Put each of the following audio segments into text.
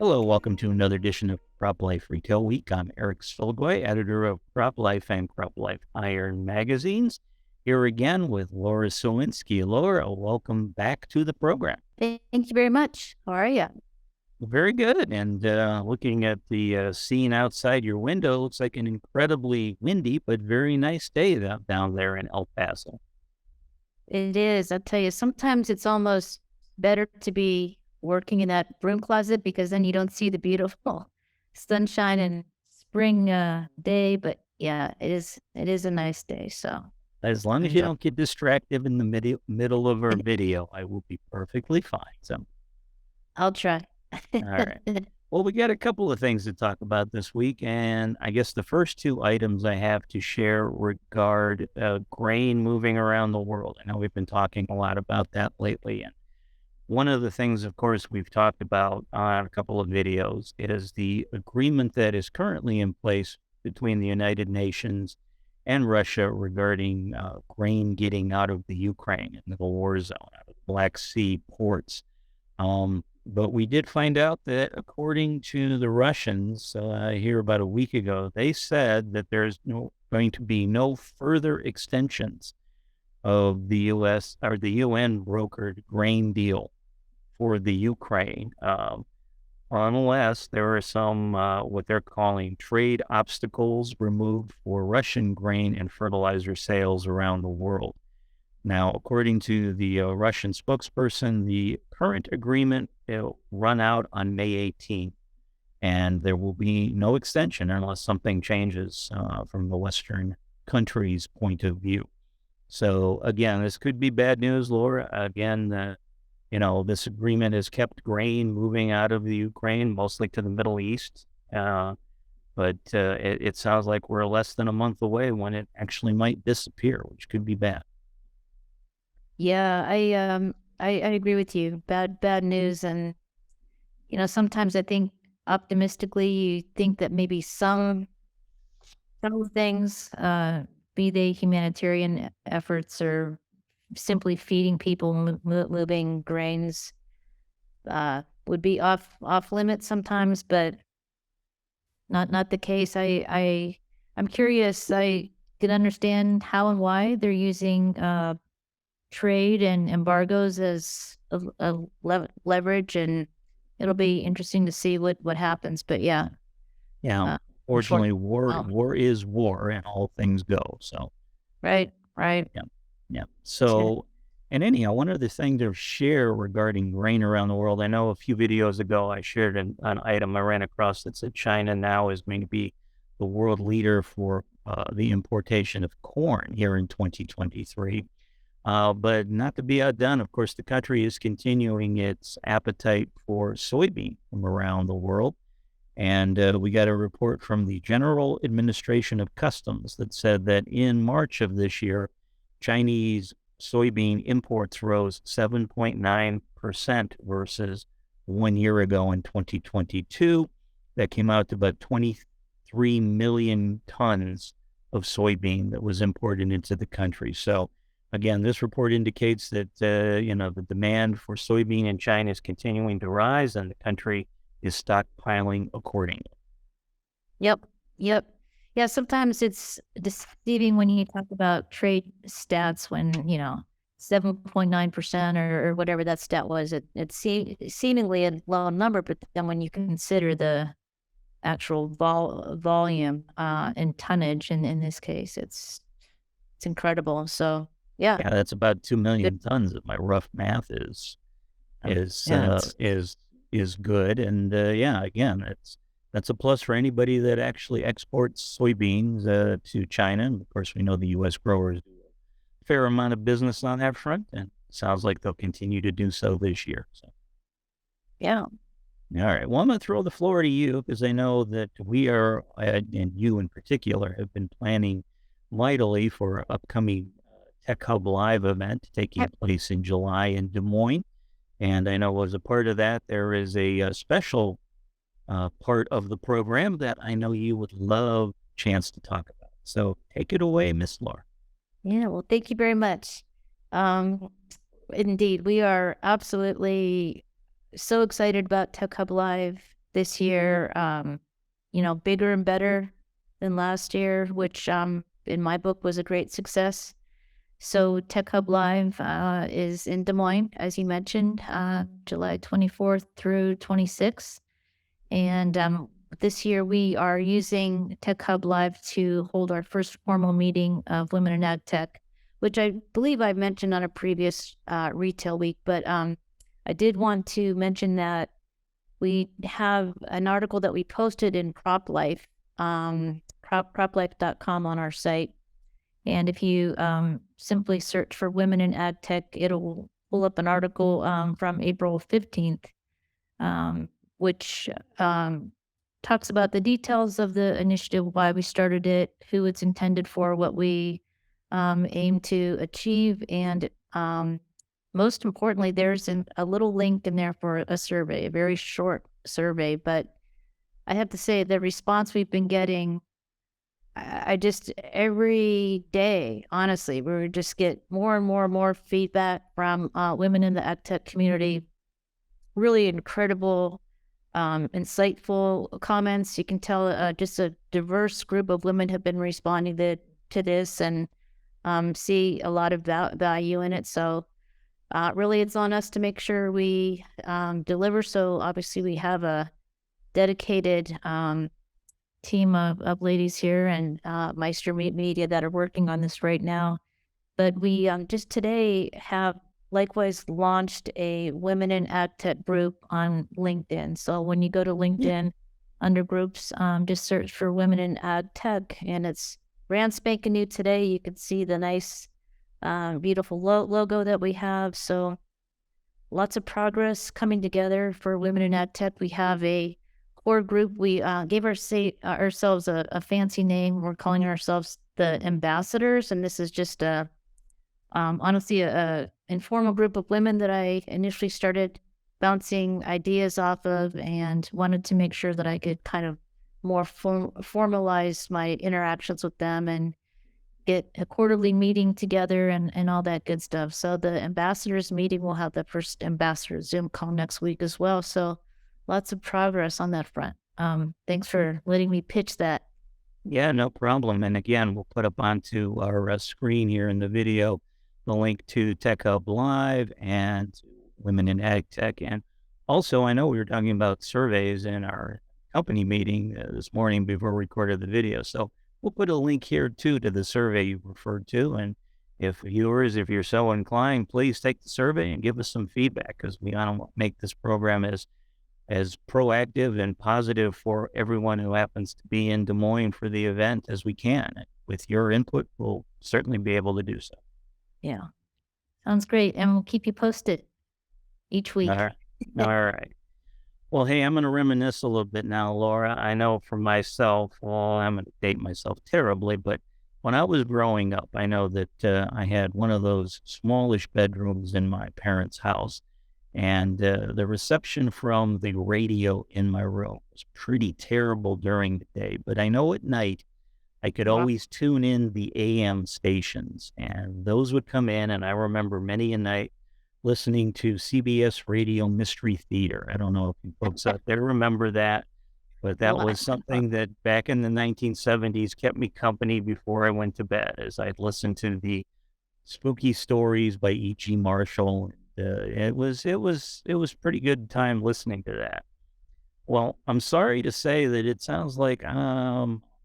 Hello, welcome to another edition of Crop Life Retail Week. I'm Eric Sfiligoj, editor of Crop Life and Crop Life Iron magazines. Here again with Laura Sowinski. Laura, welcome back to the program. Thank you very much. How are you? Very good. And looking at the scene outside your window, looks like an incredibly windy but very nice day down there in El Paso. It is. I'll tell you, sometimes it's almost better to be working in that broom closet because then you don't see the beautiful sunshine and spring day. But yeah, it is a nice day. So As long as you enjoy. don't get distracted in the middle of our video, I will be perfectly fine. So, I'll try. all right. Well, we got a couple of things to talk about this week, and I guess the first two items I have to share regard grain moving around the world. I know we've been talking a lot about that lately, and one of the things, of course, we've talked about on a couple of videos is the agreement that is currently in place between the United Nations and Russia regarding grain getting out of the Ukraine and the war zone, out of the Black Sea ports. But we did find out that according to the Russians, here about a week ago, they said that there's going to be no further extensions of the U.S. or the UN brokered grain deal for the Ukraine, unless there are some what they're calling trade obstacles removed for Russian grain and fertilizer sales around the world. Now, according to the Russian spokesperson, the current agreement will run out on May 18th, and there will be no extension unless something changes from the Western countries' point of view. So, again, this could be bad news, Laura. Again, this agreement has kept grain moving out of the Ukraine, mostly to the Middle East. But it sounds like we're less than a month away when it actually might disappear, which could be bad. Yeah, I agree with you. Bad news, and sometimes I think optimistically, you think that maybe some things, be they humanitarian efforts or simply feeding people, moving grains, would be off limits sometimes, but not the case. I'm curious. I can understand how and why they're using trade and embargoes as leverage, and it'll be interesting to see what happens. But yeah, Yeah, uh, fortunately, unfortunately, war is war, and all things go. So, right. yeah, yeah. Yeah. So, and anyhow, one other thing to share regarding grain around the world. I know a few videos ago I shared an item I ran across that said China now is going to be the world leader for the importation of corn here in 2023. But not to be outdone, of course, the country is continuing its appetite for soybean from around the world. And we got a report from the General Administration of Customs that said that in March of this year, Chinese soybean imports rose 7.9% versus 1 year ago in 2022. That came out to about 23 million tons of soybean that was imported into the country. So, again, this report indicates that the demand for soybean in China is continuing to rise, and the country is stockpiling accordingly. Yep. Yeah, sometimes it's deceiving when you talk about trade stats when, 7.9% or whatever that stat was. It seemingly a low number, but then when you consider the actual volume and tonnage in this case, it's incredible. So yeah, Yeah, that's about 2 good. million tons if my rough math is is Yeah, uh, it's is is good. And yeah, again, that's a plus for anybody that actually exports soybeans to China. And of course, we know the U.S. growers do a fair amount of business on that front, and it sounds like they'll continue to do so this year. So, yeah. all right. Well, I'm going to throw the floor to you because I know that we are, and you in particular, have been planning mightily for our upcoming Tech Hub Live event taking place in July in Des Moines. And I know as a part of that, there is a special part of the program that I know you would love a chance to talk about. So take it away, Miss Laura. Yeah, well, thank you very much. Um, Indeed, we are absolutely so excited about Tech Hub Live. this year, bigger and better than last year, which in my book was a great success. So Tech Hub Live is in Des Moines, as you mentioned, July 24th through 26th. And this year we are using Tech Hub Live to hold our first formal meeting of Women in Ag Tech, which I believe I mentioned on a previous retail week. But I did want to mention that we have an article that we posted in CropLife, croplife.com on our site. And if you simply search for Women in Ag Tech, it'll pull up an article from April 15th, which talks about the details of the initiative, why we started it, who it's intended for, what we aim to achieve, and most importantly, there's a little link in there for a survey, a very short survey. But I have to say, the response we've been getting, I just every day, honestly, we just get more and more and more feedback from women in the ag tech community. Really incredible, insightful comments. You can tell just a diverse group of women have been responding to this and see a lot of value in it. So really, it's on us to make sure we deliver. So obviously, we have a dedicated team of ladies here and Meister Media that are working on this right now. But we just today have likewise launched a Women in Ag Tech group on LinkedIn. So when you go to LinkedIn under groups, just search for Women in Ag Tech, and it's brand spanking new today. You can see the nice, beautiful logo that we have. So lots of progress coming together for Women in Ag Tech. We have a core group. We gave ourselves a fancy name. We're calling ourselves the Ambassadors, and this is just honestly a informal group of women that I initially started bouncing ideas off of, and wanted to make sure that I could kind of more formalize my interactions with them and get a quarterly meeting together and all that good stuff. So the ambassadors meeting, will have the first ambassador Zoom call next week as well. So lots of progress on that front. Thanks for letting me pitch that. Yeah, no problem. And again, we'll put up onto our screen here in the video the link to Tech Hub Live and Women in Ag Tech. And also, I know we were talking about surveys in our company meeting this morning before we recorded the video. So we'll put a link here too to the survey you referred to. And if viewers, if you're so inclined, please take the survey and give us some feedback, because we want to make this program as proactive and positive for everyone who happens to be in Des Moines for the event as we can. With your input, we'll certainly be able to do so. Yeah. Sounds great. And we'll keep you posted each week. All right. All right. Well, hey, I'm going to reminisce a little bit now, Laura. I know for myself, well, I'm going to date myself terribly, but when I was growing up, I know that I had one of those smallish bedrooms in my parents' house. And the reception from the radio in my room was pretty terrible during the day. But I know at night, I could always tune in the AM stations, and those would come in. And I remember many a night listening to CBS Radio Mystery Theater. I don't know if you folks out there remember that, but that was something that back in the 1970s kept me company before I went to bed, as I'd listen to the spooky stories by E.G. Marshall. It was pretty good time listening to that. Well, I'm sorry to say that it sounds like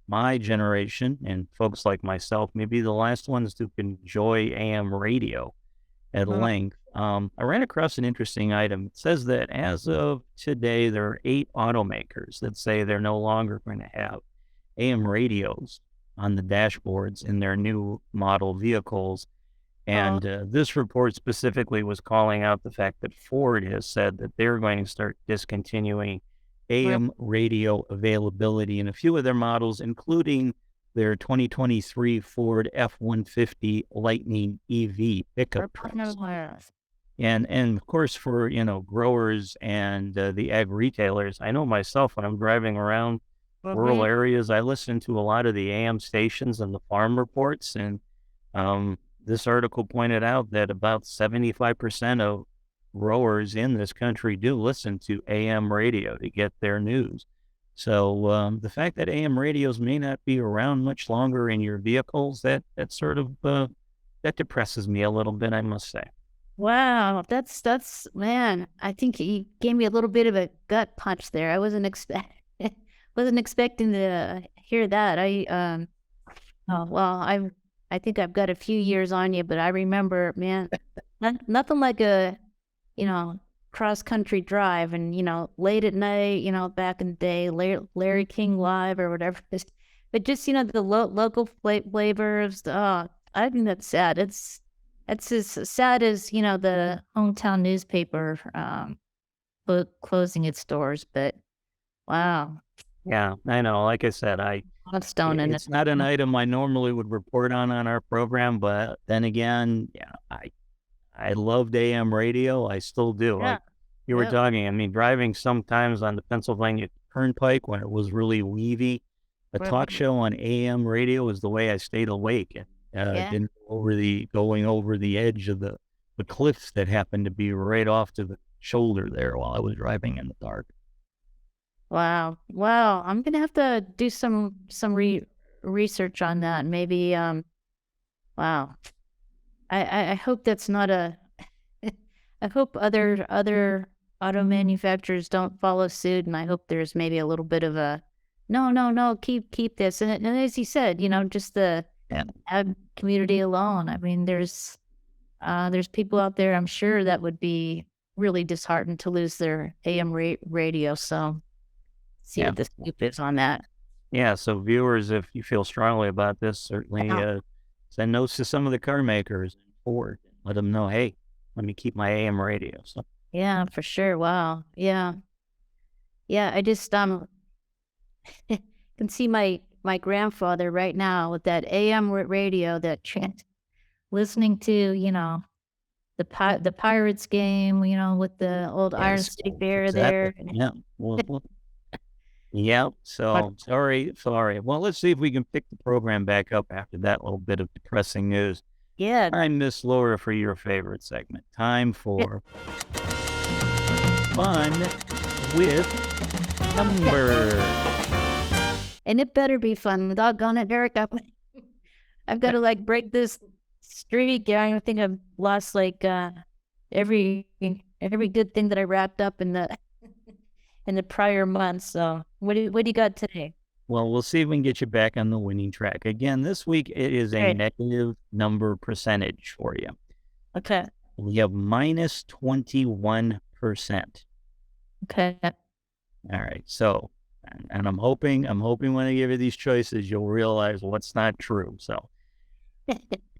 my generation and folks like myself may be the last ones to enjoy AM radio at length. I ran across an interesting item. It says that as of today, there are 8 automakers that say they're no longer going to have AM radios on the dashboards in their new model vehicles. And this report specifically was calling out the fact that Ford has said that they're going to start discontinuing AM radio availability in a few of their models, including their 2023 Ford F-150 Lightning EV pickup trucks. And of course, for, growers and the ag retailers, I know myself when I'm driving around rural areas, I listen to a lot of the AM stations and the farm reports. And this article pointed out that about 75% of growers in this country do listen to AM radio to get their news. So the fact that AM radios may not be around much longer in your vehicles, that sort of that depresses me a little bit, I must say. Wow, that's man, I think he gave me a little bit of a gut punch there. I wasn't expect wasn't expecting to hear that. Oh, well, I think I've got a few years on you, but I remember, man, nothing like a, you know, cross country drive and, late at night, back in the day, Larry King Live or whatever it is. But just, the local flavors. Oh, I think that's sad. It's as sad as, the hometown newspaper closing its doors. But wow, Yeah, I know. Like I said, a lot of stone in it. it's not an item I normally would report on our program, but then again, yeah, I loved AM radio. I still do. Yeah. Like you were Yeah. talking, I mean, driving sometimes on the Pennsylvania Turnpike when it was really weavy, a talk Right. show on AM radio was the way I stayed awake and Yeah. didn't go going over the edge of the cliffs that happened to be right off to the shoulder there while I was driving in the dark. Wow. Wow. I'm gonna have to do some research on that. Maybe wow. I hope that's not a I hope other auto manufacturers don't follow suit, and I hope there's maybe a little bit of a no, no, no, keep this. And as he said, just the Yeah. ag community alone. I mean, there's people out there, I'm sure, that would be really disheartened to lose their AM radio. So see Yeah. what the scoop is on that. Yeah, so viewers, if you feel strongly about this, certainly Yeah, send notes to some of the car makers and Ford. Let them know, hey, let me keep my AM radio. So yeah, for sure. Wow. Yeah. Yeah. I just can see my grandfather right now with that AM radio that listening to, the Pirates game, with the old Iron yes, State Bear exactly. there. Yeah. Yeah. But So sorry. Well, let's see if we can pick the program back up after that little bit of depressing news. yeah, All right, Miss Laura, for your favorite segment. Time for fun with number. and it better be fun. Doggone it, Eric. I've got to break this streak. Yeah, I think I've lost every good thing that I wrapped up in the in the prior month. So what do you got today? Well, we'll see if we can get you back on the winning track. Again, this week it is a Right. negative number percentage for you. Okay. We have minus 21%. Okay. All right. So, and I'm hoping when I give you these choices, you'll realize what's not true. So,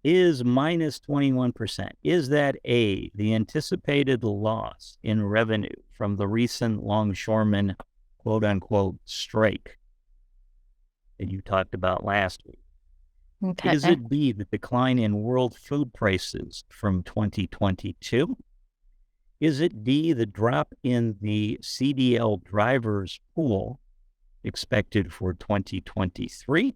is minus 21%, is that A, the anticipated loss in revenue from the recent longshoreman quote unquote strike that you talked about last week? Okay. Is it B, the decline in world food prices from 2022? Is it D, the drop in the CDL drivers pool expected for 2023?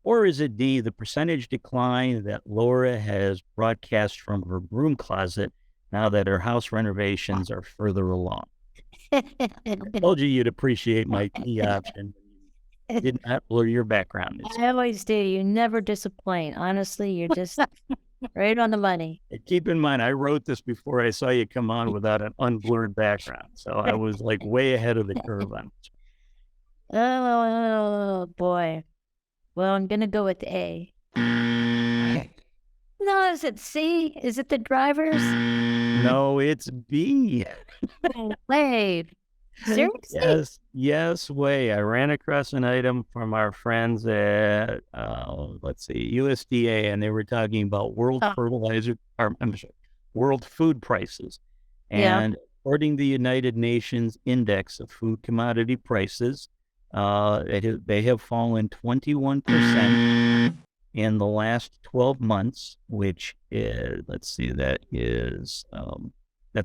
Or is it D, the percentage decline that Laura has broadcast from her broom closet now that her house renovations are further along? Told you'd appreciate my D option. Did not blow your background. I always do. You never disappoint. Honestly, you're just right on the money. Keep in mind, I wrote this before I saw you come on without an unblurred background. So I was way ahead of the curve on this. Oh boy. Well, I'm gonna go with A. No, is it C? Is it the drivers? No, it's B. No way. Seriously? Yes, way. I ran across an item from our friends at, let's see, USDA, and they were talking about world Oh, fertilizer, or, I'm sorry, world food prices. yeah. And according to the United Nations Index of Food Commodity Prices, they have fallen 21% in the last 12 months, which is, let's see, that's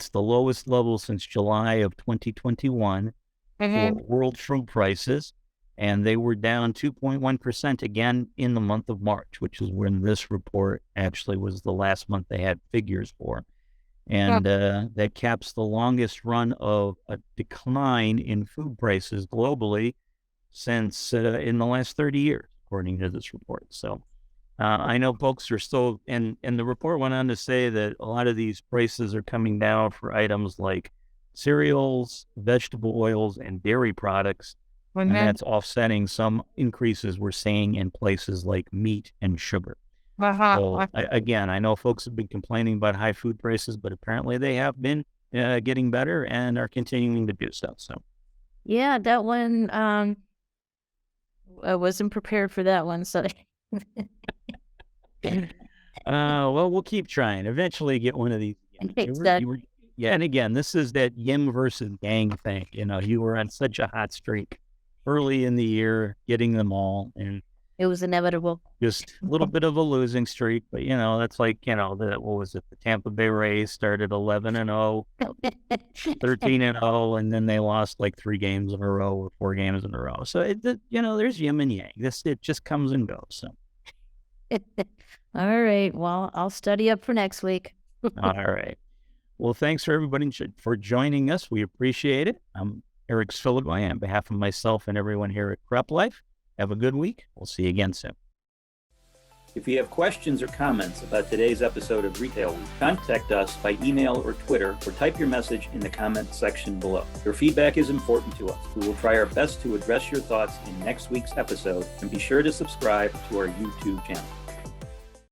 the lowest level since July of 2021 for Mhm. world food prices. And they were down 2.1% again in the month of March, which is when this report actually was the last month they had figures for. And that caps the longest run of a decline in food prices globally since in the last 30 years, according to this report. So I know folks are still, and the report went on to say that a lot of these prices are coming down for items like cereals, vegetable oils, and dairy products. And that's offsetting some increases we're seeing in places like meat and sugar. So again, I know folks have been complaining about high food prices, but apparently they have been getting better and are continuing to do so. So Yeah, that one, I wasn't prepared for that one. So well, we'll keep trying. Eventually get one of these. exactly. Yeah, and again, this is that yin versus yang thing. You were on such a hot streak early in the year, getting them all, and It was inevitable. just a little bit of a losing streak. But that's like what was it? The Tampa Bay Rays started 11-0, 13-0, and then they lost like 3 games in a row or 4 games in a row. So there's yin and yang. It just comes and goes. So All right. Well, I'll study up for next week. all right. Well, thanks for everybody for joining us. We appreciate it. I'm Eric Sfiligoj on behalf of myself and everyone here at Prep Life. Have a good week. We'll see you again soon. If you have questions or comments about today's episode of Retail Week, contact us by email or Twitter, or type your message in the comment section below. Your feedback is important to us. We will try our best to address your thoughts in next week's episode, and be sure to subscribe to our YouTube channel.